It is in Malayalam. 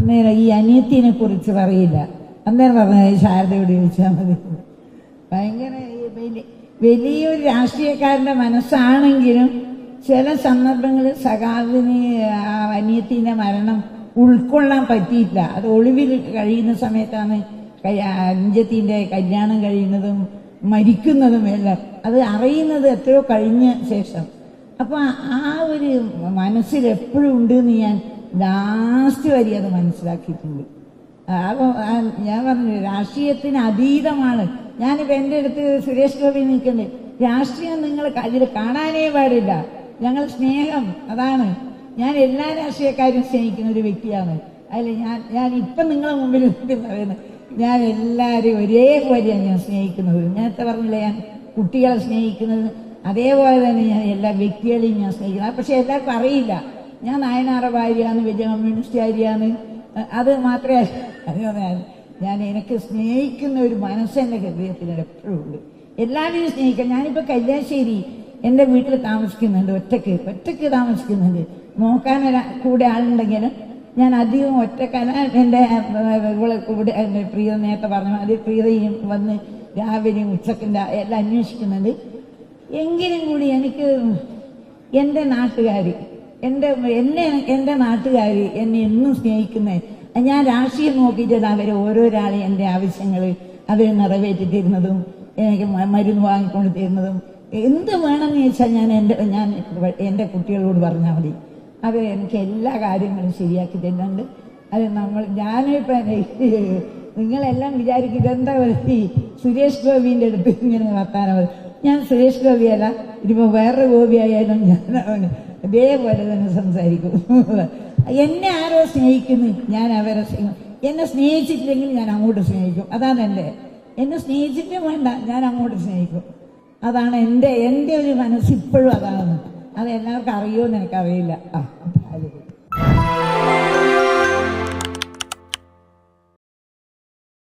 അന്നേരം ഈ അനിയത്തിനെ കുറിച്ച് പറയില്ല. അന്നേരം പറഞ്ഞത് ശാരദയോട് ചോദിച്ചാൽ മതി. ഭയങ്കര വലിയൊരു രാഷ്ട്രീയക്കാരൻ്റെ മനസ്സാണെങ്കിലും ചില സന്ദർഭങ്ങളിൽ സഖാവിന് അനിയത്തിൻ്റെ മരണം ഉൾക്കൊള്ളാൻ പറ്റിയില്ല. അത് ഒളിവിൽ കഴിയുന്ന സമയത്താണ് അഞ്ചത്തിൻ്റെ കല്യാണം കഴിയുന്നതും മരിക്കുന്നതും എല്ലാം. അത് അറിയുന്നത് എത്രയോ കഴിഞ്ഞ ശേഷം. അപ്പോൾ ആ ഒരു മനസ്സിൽ എപ്പോഴും ഉണ്ട് എന്ന് ഞാൻ ലാസ്റ്റ് വരെ അത് മനസ്സിലാക്കിയിട്ടുണ്ട്. അപ്പോൾ ഞാൻ പറഞ്ഞു രാഷ്ട്രീയത്തിന് അതീതമാണ്. ഞാനിപ്പോൾ എൻ്റെ അടുത്ത് സുരേഷ് ഗോപി നിൽക്കുന്നുണ്ട്. രാഷ്ട്രീയം നിങ്ങൾ അതിൽ കാണാനേ പാടില്ല. ഞങ്ങൾ സ്നേഹം അതാണ്. ഞാൻ എല്ലാ രാഷ്ട്രീയക്കാരും സ്നേഹിക്കുന്ന ഒരു വ്യക്തിയാണ്. അതിൽ ഞാൻ ഇപ്പം നിങ്ങളെ മുമ്പിൽ പറയുന്നത് ഞാൻ എല്ലാവരെയും ഒരേപോലെയാണ് ഞാൻ സ്നേഹിക്കുന്നത്. നേരത്തെ പറഞ്ഞില്ല ഞാൻ കുട്ടികളെ സ്നേഹിക്കുന്നത്, അതേപോലെ തന്നെ ഞാൻ എല്ലാ വ്യക്തികളെയും ഞാൻ സ്നേഹിക്കുന്നത്. പക്ഷെ എല്ലാവർക്കും അറിയില്ല ഞാൻ നായനാറ ഭാര്യയാണ്, വലിയ കമ്മ്യൂണിസ്റ്റുകാരിയാണ്. അത് മാത്രമേ ഞാൻ എനിക്ക് സ്നേഹിക്കുന്ന ഒരു മനസ്സെൻ്റെ ഹൃദയത്തിൽ എപ്പോഴും ഉണ്ട്. എല്ലാവരെയും സ്നേഹിക്കാം. ഞാനിപ്പോൾ കല്യാശ്ശേരി എൻ്റെ വീട്ടിൽ താമസിക്കുന്നുണ്ട്, ഒറ്റയ്ക്ക് താമസിക്കുന്നുണ്ട്. നോക്കാൻ കൂടെ ആളുണ്ടെങ്കിലും ഞാൻ അധികം ഒറ്റക്കല. എൻ്റെ കൂടെ എൻ്റെ പ്രിയ നേരത്തെ പറഞ്ഞു അത് പ്രിയതയും വന്ന് രാവിലെയും ഉച്ചക്കിൻ്റെ എല്ലാം അന്വേഷിക്കുന്നുണ്ട്. എങ്കിലും കൂടി എനിക്ക് എൻ്റെ നാട്ടുകാർ എൻ്റെ നാട്ടുകാർ എന്നെ എന്നും സ്നേഹിക്കുന്നത്. ഞാൻ രാഷ്ട്രീയം നോക്കിയിട്ടല്ല അവരെ ഓരോരാളെയും എൻ്റെ ആവശ്യങ്ങൾ അവർ നിറവേറ്റി തരുന്നതും എനിക്ക് മരുന്ന് വാങ്ങിക്കൊണ്ട് തരുന്നതും എന്ത് വേണമെന്ന് ചോദിച്ചാൽ ഞാൻ എൻ്റെ കുട്ടികളോട് പറഞ്ഞാൽ മതി. അവർ എനിക്ക് എല്ലാ കാര്യങ്ങളും ശരിയാക്കി തരുന്നുണ്ട്. അത് ഞാനിപ്പോൾ നിങ്ങളെല്ലാം വിചാരിക്കും ഇതെന്താ സുരേഷ് ഗോപിൻ്റെ അടുത്ത് ഇങ്ങനെ വർത്താനം. ഞാൻ സുരേഷ് ഗോപിയല്ല, ഇതിപ്പോൾ വേറൊരു ഗോപിയായാലും ഞാൻ ഇതേപോലെ തന്നെ സംസാരിക്കും. എന്നെ ആരോ സ്നേഹിക്കുന്നു, ഞാൻ അവരെ എന്നെ സ്നേഹിച്ചിട്ടില്ലെങ്കിൽ ഞാൻ അങ്ങോട്ട് സ്നേഹിക്കും. അതാണ് എന്നെ സ്നേഹിച്ചിട്ടും വേണ്ട, ഞാൻ അങ്ങോട്ട് സ്നേഹിക്കും. അതാണ് എൻ്റെ ഒരു മനസ്സിപ്പോഴും അതാണ്. അത് എല്ലാവർക്കും അറിയുമെന്ന് എനിക്കറിയില്ല.